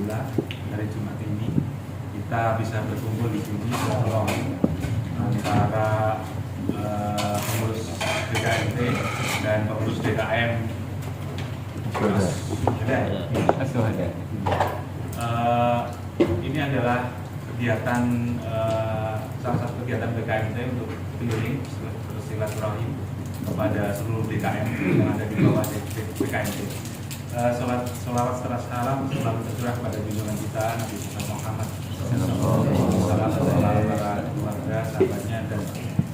Alhamdulillah hari Jumat ini kita bisa berkumpul di sini silaturahmi antara pengurus BKMT dan pengurus DKM. Ini adalah kegiatan salah satu kegiatan BKMT untuk keliling silaturahmi kepada seluruh DKM yang ada di bawah BKMT. Sholawat serta salam selalu tercurah kepada junjungan kita Nabi Muhammad salam para keluarga, sahabatnya, dan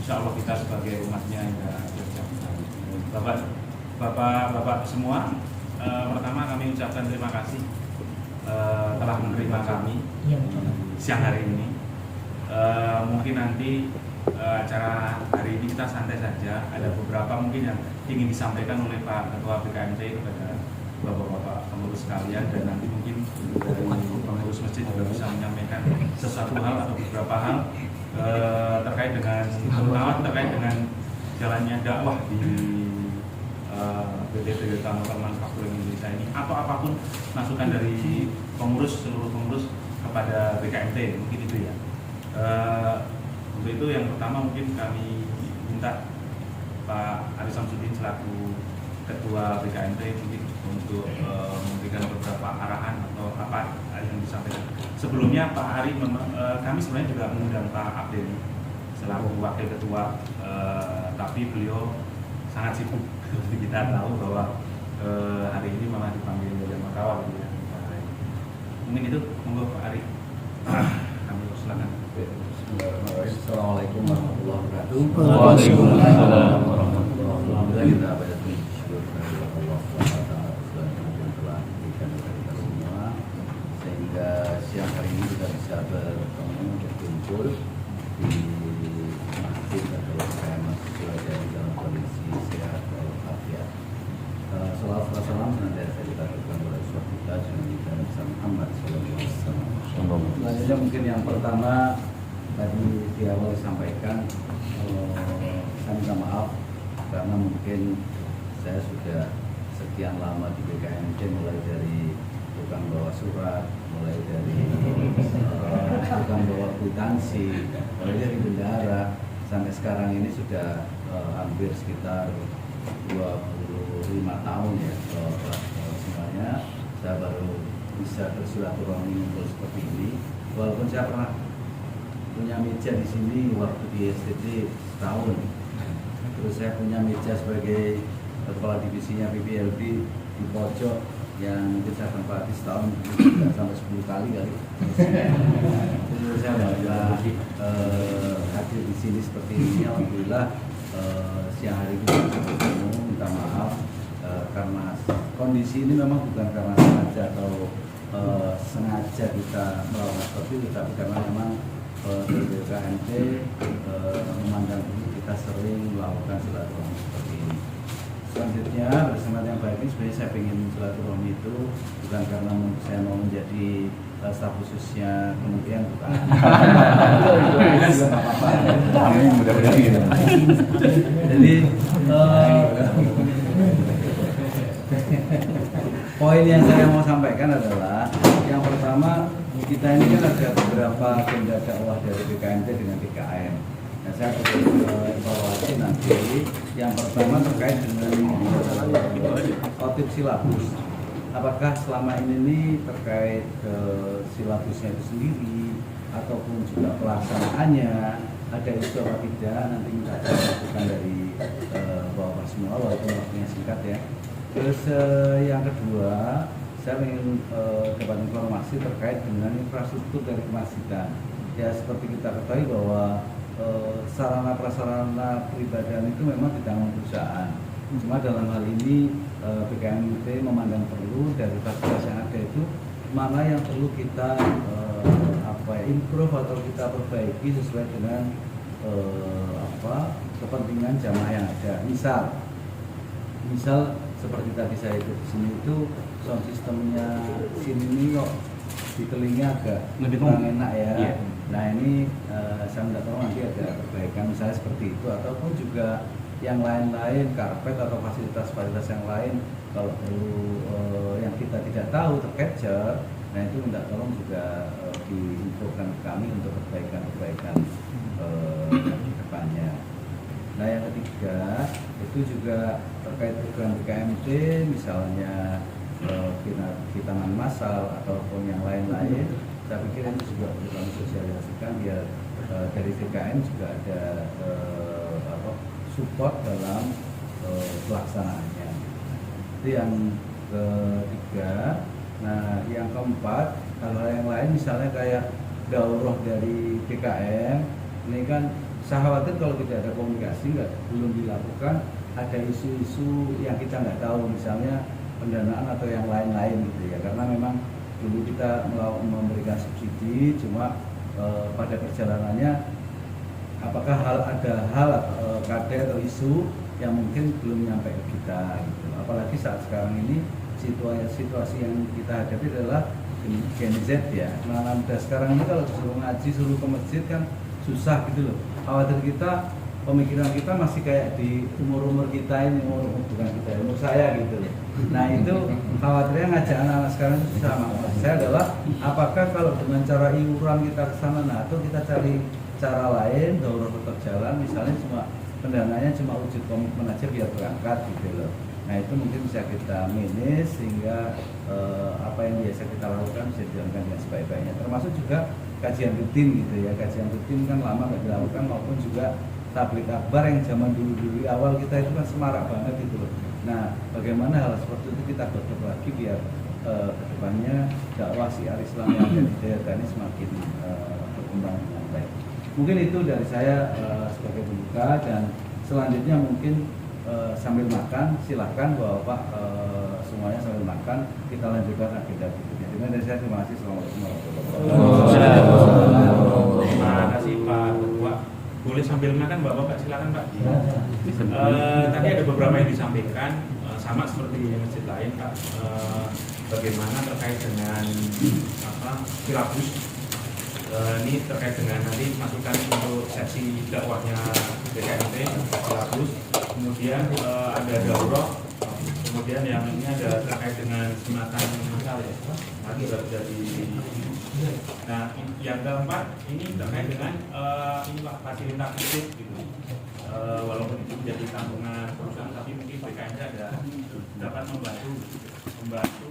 insya Allah kita sebagai umatnya yang Bapak semua, pertama kami ucapkan terima kasih telah menerima kami siang hari ini. Mungkin nanti acara hari ini kita santai saja. Ada beberapa mungkin yang ingin disampaikan oleh Pak Ketua BKMT kepada Bapak-bapak pengurus sekalian, dan nanti mungkin dari pengurus masjid juga bisa menyampaikan sesuatu hal atau beberapa hal terkait dengan jalannya dakwah di PT Tamukan Manufakturing Indonesia ini, atau apapun masukan dari seluruh pengurus kepada BKMT, mungkin itu ya. Untuk itu yang pertama mungkin kami minta Pak Ari Samsudin selaku Ketua BKMT mungkin untuk memberikan beberapa arahan atau apa yang disampaikan. Sebelumnya Pak Ari, kami sebenarnya juga mengundang Pak Abdeni selaku Wakil Ketua, tapi beliau sangat sibuk. Seperti kita tahu bahwa hari ini malah dipanggil dari Makawa gitu ya. Mungkin itu, monggo Pak Ari. Kami silakan. Assalamualaikum warahmatullahi wabarakatuh. Waalaikumsalam warahmatullahi wabarakatuh. Alhamdulillah kita pada bersyukur kepada Allah SWT yang telah memberikan kepada kita semua, sehingga siang hari ini kita bisa bertemu berkumpul di masjid atau saya masih dari dalam kondisi sehat walafiat. Salawat dan salam senantiasa kita berikan kepada Rasul kita Nabi Muhammad SAW. Selanjutnya mungkin yang pertama tadi di awal disampaikan, saya minta maaf karena mungkin saya sudah sekian lama di BKMT, mulai dari tukang bawa surat, mulai dari tukang bawa kwitansi, mulai dari bendara, sampai sekarang ini sudah hampir sekitar 25 tahun ya. Semuanya saya baru bisa bersilaturahmi ngumpul seperti ini, walaupun saya pernah punya meja di sini waktu di STT setahun. Terus saya punya meja sebagai kepala divisinya PPLB di pojok yang mungkin saya tempati setahun tidak sampai 10 kali kali. Terus saya bisa hadir di sini seperti ini. Alhamdulillah siang hari ini bisa bertemu. Minta maaf karena kondisi ini memang bukan karena sengaja kita melakukan seperti itu, tapi karena memang BKMT memandang kita sering melakukan silaturahmi seperti ini. Selanjutnya bersama yang baik ini sebenarnya saya ingin silaturahmi itu bukan karena saya mau menjadi staf khususnya kemudian, bukan. Amin, mudah-mudahan gitu. Jadi poin yang saya mau sampaikan adalah yang pertama, kita ini kan ada beberapa agenda dakwah dari BKMT dengan DKM. Nah, saya perlu evaluasi nanti. Yang pertama terkait dengan khotib silabus. Apakah selama ini terkait silabusnya itu sendiri ataupun juga pelaksanaannya ada isu apa tidak, nanti kita akan lakukan dari Bapak semua walaupun waktunya singkat ya. Terus yang kedua, saya ingin dapat informasi terkait dengan infrastruktur dari masjidan. Ya seperti kita ketahui bahwa sarana prasarana peribadahan itu memang ditanggung perusahaan. Cuma dalam hal ini BKMT memandang perlu dari fasilitas yang ada itu mana yang perlu kita improve atau kita perbaiki sesuai dengan kepentingan jamaah yang ada. Misal seperti tadi saya ikut di sini itu sound sistemnya sini ini kok di telinga agak kurang enak ya. Yeah. Nah ini saya nggak tahu nanti ada perbaikan misalnya seperti itu, ataupun juga yang lain-lain, karpet atau fasilitas-fasilitas yang lain kalau perlu yang kita tidak tahu tercapture Nah itu minta tolong juga diinfokan ke kami untuk perbaikan-perbaikan di depannya. Nah yang ketiga itu juga terkait program BKMT, misalnya vitamin massal ataupun yang lain-lain. Saya pikir itu juga perlu kami sosialisasikan biar dari DKM juga ada support dalam pelaksanaannya. Itu yang ketiga. Nah yang keempat, hal-hal yang lain misalnya kayak daurah dari DKM ini kan saya khawatir kalau tidak ada komunikasi, belum dilakukan, ada isu-isu yang kita nggak tahu, misalnya pendanaan atau yang lain-lain gitu ya. Karena memang dulu kita memberikan subsidi, cuma pada perjalanannya apakah ada hal KD atau isu yang mungkin belum nyampe ke kita gitu. Apalagi saat sekarang ini situasi yang kita hadapi adalah Gen Z ya. Nah, muda sekarang ini kalau disuruh ngaji, suruh ke masjid kan susah gitu loh. Khawatir kita, pemikiran kita masih kayak di umur kita ini, bukan kita, umur saya gitu loh. Nah itu khawatirnya ngajak anak-anak sekarang itu susah. Maksud saya adalah apakah kalau dengan cara iuran kita ke sana, nah atau kita cari cara lain, daurah tetap jalan, misalnya cuma pendananya cuma wujud komitmen aja biar berangkat gitu loh. Nah itu mungkin bisa kita manage sehingga apa yang biasa kita lakukan bisa dilakukan dengan sebaik-baiknya. Termasuk juga kajian rutin gitu ya. Kajian rutin kan lama nggak dilakukan, maupun juga tablik akbar yang zaman dulu awal kita itu kan semarak banget gitu loh. Nah bagaimana hal seperti itu kita godok lagi biar kedepannya dakwah syiar Islam yang ada di daerah ini semakin berkembang dengan baik. Mungkin itu dari saya sebagai pembuka, dan selanjutnya mungkin sambil makan silahkan Bapak semuanya sambil makan, kita lanjutkan agenda berikutnya. Dengan dari saya terima kasih. Assalamualaikum warahmatullahi wabarakatuh. Terima kasih Pak Ketua. Boleh sambil makan Bapak, silakan Pak. Tadi ada beberapa yang disampaikan sama seperti di masjid lain Pak. Bagaimana terkait dengan silabus ini terkait dengan nanti masukan untuk sesi dakwahnya BKMT silabus. Kemudian ada daurah, kemudian yang ini ada terkait dengan sunatan masal ya, nanti sudah jadi. Nah, yang keempat ini terkait dengan ini Pak, fasilitas itu gitu. Walaupun itu menjadi tanggungan perusahaan, tapi mungkin BKMT ada dapat membantu